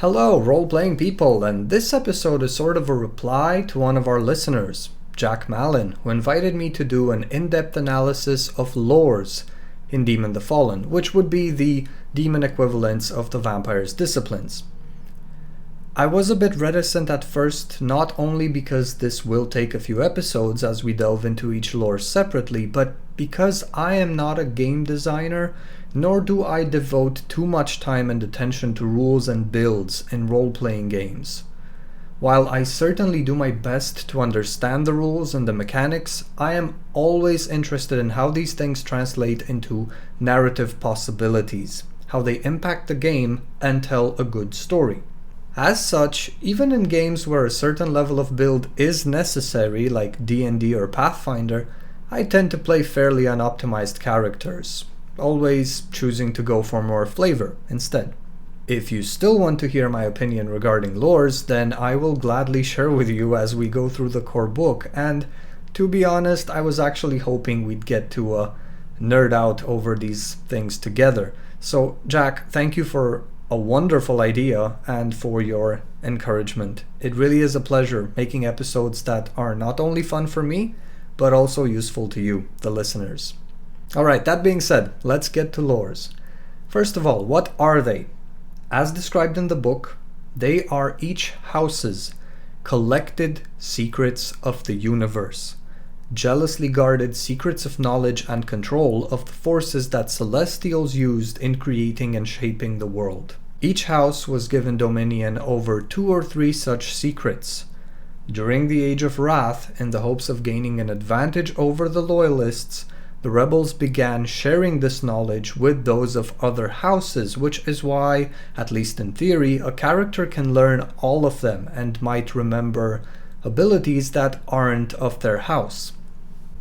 Hello, role-playing people, and this episode is sort of a reply to one of our listeners, Jack Malin, who invited me to do an in-depth analysis of lores in Demon the Fallen, which would be the demon equivalents of the vampire's disciplines. I was a bit reticent at first, not only because this will take a few episodes as we delve into each lore separately, but because I am not a game designer, nor do I devote too much time and attention to rules and builds in role-playing games. While I certainly do my best to understand the rules and the mechanics, I am always interested in how these things translate into narrative possibilities, how they impact the game and tell a good story. As such, even in games where a certain level of build is necessary, like D&D or Pathfinder, I tend to play fairly unoptimized characters, always choosing to go for more flavor instead. If you still want to hear my opinion regarding lores, then I will gladly share with you as we go through the core book, and to be honest, I was actually hoping we'd get to nerd out over these things together. So Jack, thank you for a wonderful idea and for your encouragement. It really is a pleasure making episodes that are not only fun for me, but also useful to you, the listeners. Alright, that being said, let's get to lores. First of all, what are they? As described in the book, they are each house's collected secrets of the universe, jealously guarded secrets of knowledge and control of the forces that Celestials used in creating and shaping the world. Each house was given dominion over 2 or 3 such secrets. During the Age of Wrath, in the hopes of gaining an advantage over the Loyalists, the rebels began sharing this knowledge with those of other houses, which is why, at least in theory, a character can learn all of them and might remember abilities that aren't of their house.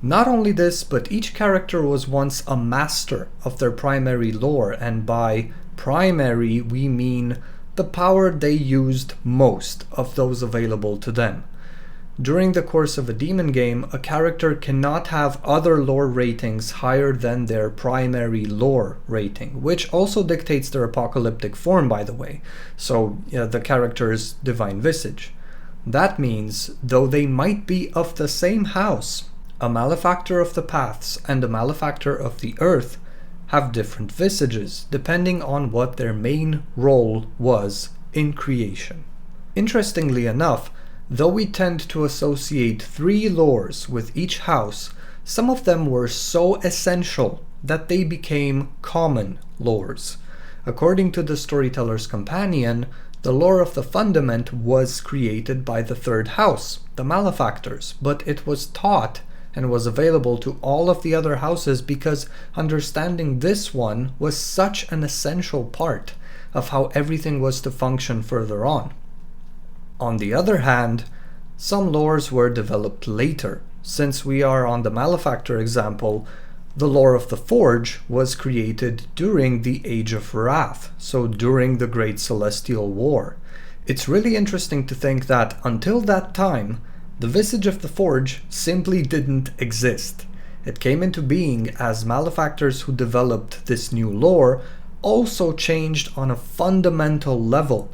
Not only this, but each character was once a master of their primary lore, and by primary we mean the power they used most of those available to them. During the course of a demon game, a character cannot have other lore ratings higher than their primary lore rating, which also dictates their apocalyptic form, by the way, so the character's divine visage. That means, though they might be of the same house, a malefactor of the paths and a malefactor of the earth have different visages, depending on what their main role was in creation. Interestingly enough, though we tend to associate 3 lores with each house, some of them were so essential that they became common lores. According to the Storyteller's Companion, the lore of the Fundament was created by the 3rd house, the malefactors, but it was taught and was available to all of the other houses because understanding this one was such an essential part of how everything was to function further on. On the other hand, some lores were developed later. Since we are on the malefactor example, the lore of the Forge was created during the Age of Wrath, so during the Great Celestial War. It's really interesting to think that until that time, the visage of the Forge simply didn't exist. It came into being as malefactors who developed this new lore also changed on a fundamental level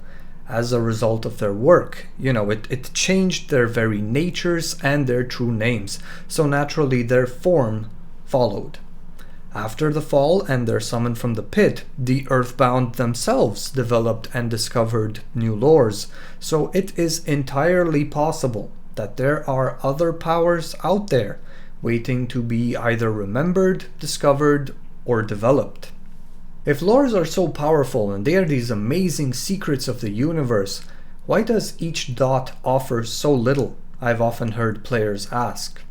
as a result of their work. It changed their very natures and their true names, so naturally their form followed. After the fall and their summon from the pit, the Earthbound themselves developed and discovered new lores, so it is entirely possible that there are other powers out there waiting to be either remembered, discovered, or developed. If lores are so powerful and they are these amazing secrets of the universe, why does each dot offer so little? I've often heard players ask.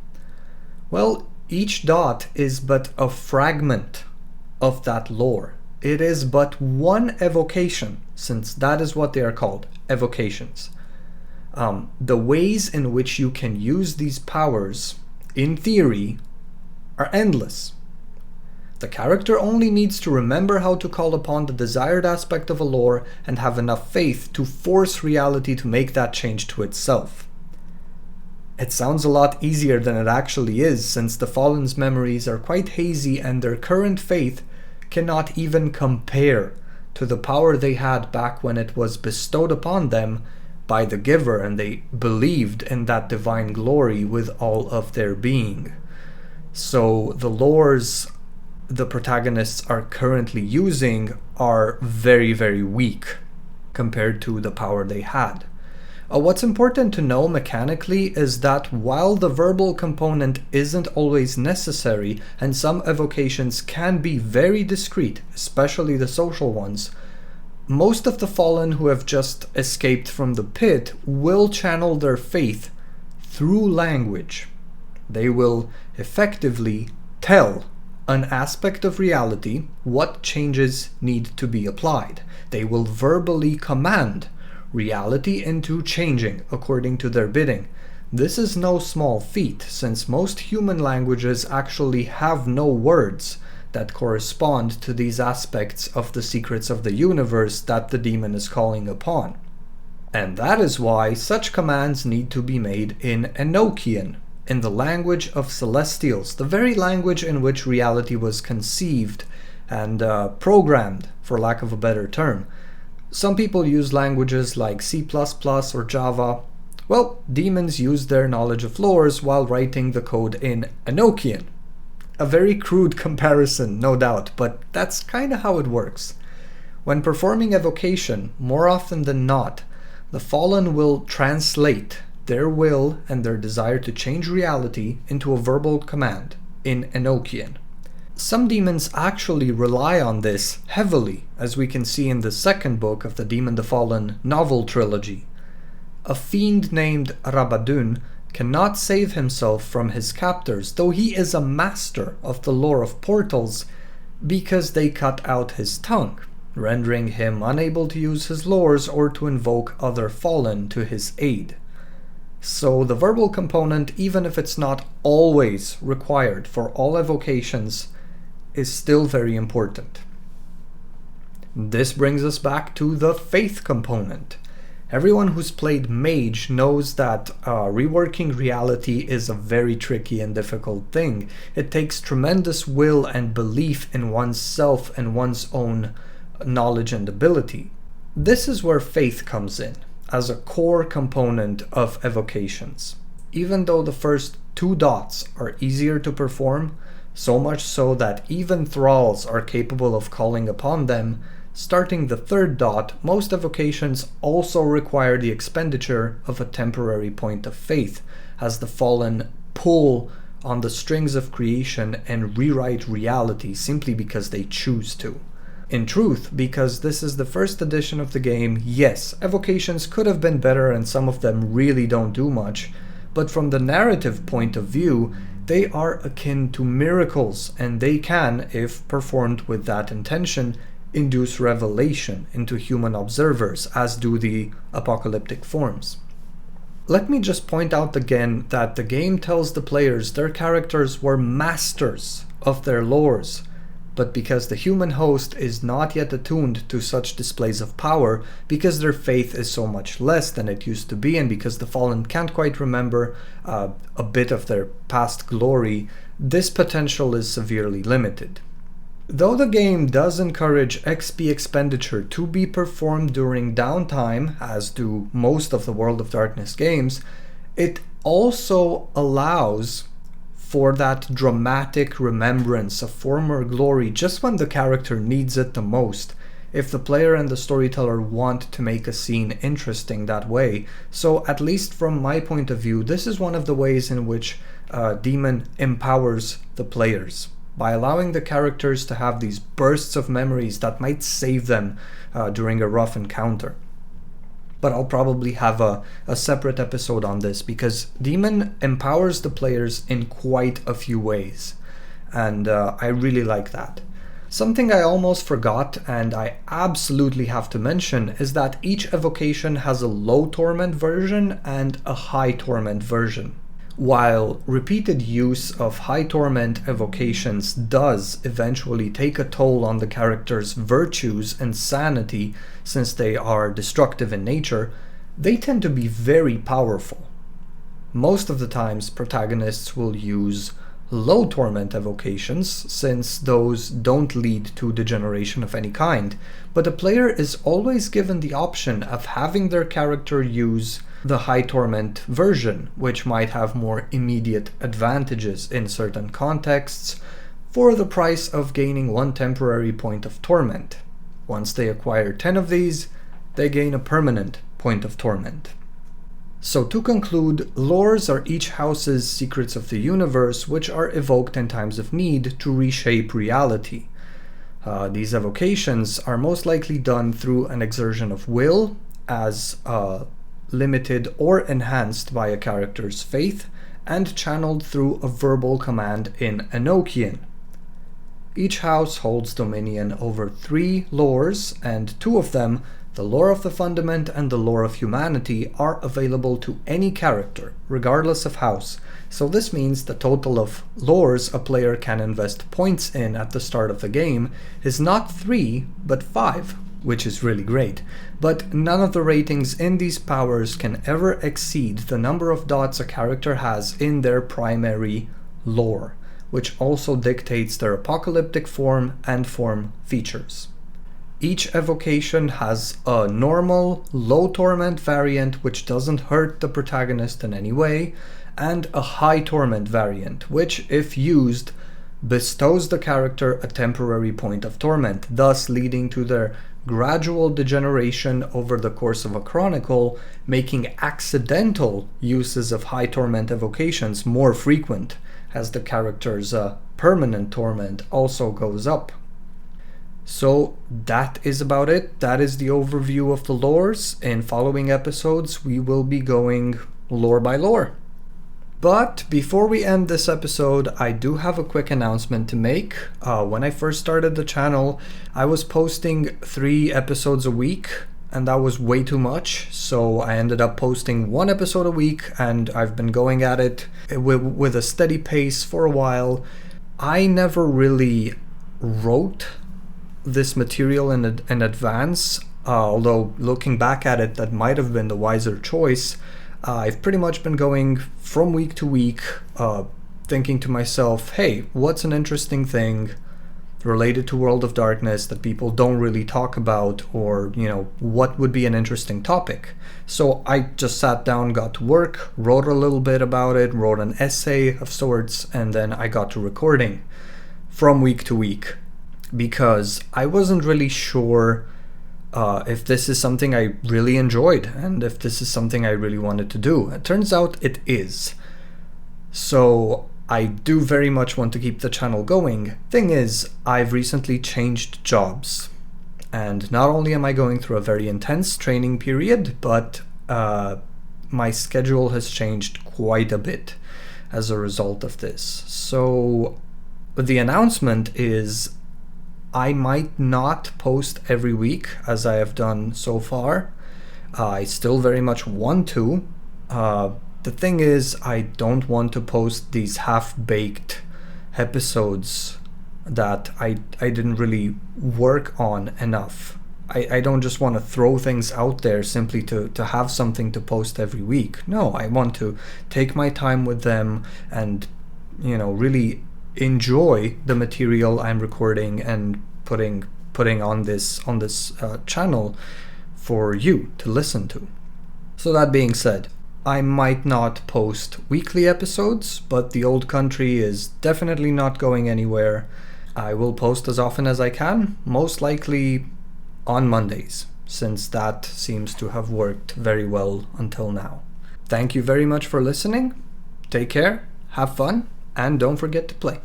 Well, each dot is but a fragment of that lore. It is but one evocation, since that is what they are called, evocations. The ways in which you can use these powers, in theory, are endless. The character only needs to remember how to call upon the desired aspect of a lore and have enough faith to force reality to make that change to itself. It sounds a lot easier than it actually is, since the Fallen's memories are quite hazy and their current faith cannot even compare to the power they had back when it was bestowed upon them by the giver, and they believed in that divine glory with all of their being. So the lores the protagonists are currently using are very, very weak compared to the power they had. What's important to know mechanically is that while the verbal component isn't always necessary, and some evocations can be very discreet, especially the social ones, most of the fallen who have just escaped from the pit will channel their faith through language. They will effectively tell an aspect of reality what changes need to be applied. They will verbally command reality into changing according to their bidding. This is no small feat, since most human languages actually have no words that correspond to these aspects of the secrets of the universe that the demon is calling upon. And that is why such commands need to be made in Enochian, in the language of Celestials, the very language in which reality was conceived and programmed, for lack of a better term. Some people use languages like C++ or Java. Well, demons use their knowledge of lores while writing the code in Enochian. A very crude comparison, no doubt, but that's kind of how it works. When performing evocation, more often than not, the fallen will translate their will and their desire to change reality into a verbal command in Enochian. Some demons actually rely on this heavily, as we can see in the second book of the Demon the Fallen novel trilogy. A fiend named Rabadun cannot save himself from his captors, though he is a master of the lore of portals, because they cut out his tongue, rendering him unable to use his lores or to invoke other fallen to his aid. So the verbal component, even if it's not always required for all evocations, is still very important. This brings us back to the faith component. Everyone who's played Mage knows that reworking reality is a very tricky and difficult thing. It takes tremendous will and belief in oneself and one's own knowledge and ability. This is where faith comes in, as a core component of evocations. Even though the first 2 dots are easier to perform, so much so that even thralls are capable of calling upon them, starting the 3rd dot, most evocations also require the expenditure of a temporary point of faith, as the fallen pull on the strings of creation and rewrite reality simply because they choose to. In truth, because this is the first edition of the game, yes, evocations could have been better and some of them really don't do much, but from the narrative point of view, they are akin to miracles, and they can, if performed with that intention, induce revelation into human observers, as do the apocalyptic forms. Let me just point out again that the game tells the players their characters were masters of their lores, but because the human host is not yet attuned to such displays of power, because their faith is so much less than it used to be, and because the fallen can't quite remember a bit of their past glory, this potential is severely limited. Though the game does encourage XP expenditure to be performed during downtime, as do most of the World of Darkness games, it also allows for that dramatic remembrance of former glory just when the character needs it the most, if the player and the storyteller want to make a scene interesting that way. So at least from my point of view, this is one of the ways in which Demon empowers the players, by allowing the characters to have these bursts of memories that might save them during a rough encounter. But I'll probably have a separate episode on this, because Demon empowers the players in quite a few ways, and I really like that. Something I almost forgot, and I absolutely have to mention, is that each evocation has a Low Torment version and a High Torment version. While repeated use of High Torment evocations does eventually take a toll on the character's virtues and sanity, since they are destructive in nature, they tend to be very powerful. Most of the times, protagonists will use Low Torment evocations, since those don't lead to degeneration of any kind, but the player is always given the option of having their character use the High Torment version, which might have more immediate advantages in certain contexts, for the price of gaining 1 temporary point of torment. Once they acquire 10 of these, they gain a permanent point of torment. So to conclude, lores are each house's secrets of the universe which are evoked in times of need to reshape reality. These evocations are most likely done through an exertion of will, as limited or enhanced by a character's faith, and channeled through a verbal command in Enochian. Each house holds dominion over 3 lores, and 2 of them, the lore of the Fundament and the lore of humanity, are available to any character, regardless of house. So this means the total of lores a player can invest points in at the start of the game is not 3, but 5, which is really great. But none of the ratings in these powers can ever exceed the number of dots a character has in their primary lore, which also dictates their apocalyptic form and form features. Each evocation has a normal, low torment variant which doesn't hurt the protagonist in any way, and a high torment variant, which, if used, bestows the character a temporary point of torment, thus leading to their gradual degeneration over the course of a chronicle, making accidental uses of high torment evocations more frequent, as the character's permanent torment also goes up. So that is about it. That is the overview of the lores. In following episodes, we will be going lore by lore. But before we end this episode, I do have a quick announcement to make. When I first started the channel, I was posting 3 episodes a week, and that was way too much. So I ended up posting 1 episode a week, and I've been going at it with a steady pace for a while. I never really wrote this material in advance, although looking back at it, that might have been the wiser choice. I've pretty much been going from week to week, thinking to myself, hey, what's an interesting thing related to World of Darkness that people don't really talk about, or, what would be an interesting topic? So I just sat down, got to work, wrote a little bit about it, wrote an essay of sorts, and then I got to recording from week to week, because I wasn't really sure if this is something I really enjoyed and if this is something I really wanted to do. It turns out it is. So I do very much want to keep the channel going. Thing is, I've recently changed jobs, and not only am I going through a very intense training period, but my schedule has changed quite a bit as a result of this. So the announcement is I might not post every week as I have done so far. I still very much want to. The thing is, I don't want to post these half-baked episodes that I didn't really work on enough. I don't just want to throw things out there simply to have something to post every week. No, I want to take my time with them and, really enjoy the material I'm recording and putting on this channel for you to listen to. So that being said, I might not post weekly episodes, but the old country is definitely not going anywhere. I will post as often as I can, most likely on Mondays, since that seems to have worked very well until now. Thank you very much for listening. Take care, have fun, and don't forget to play.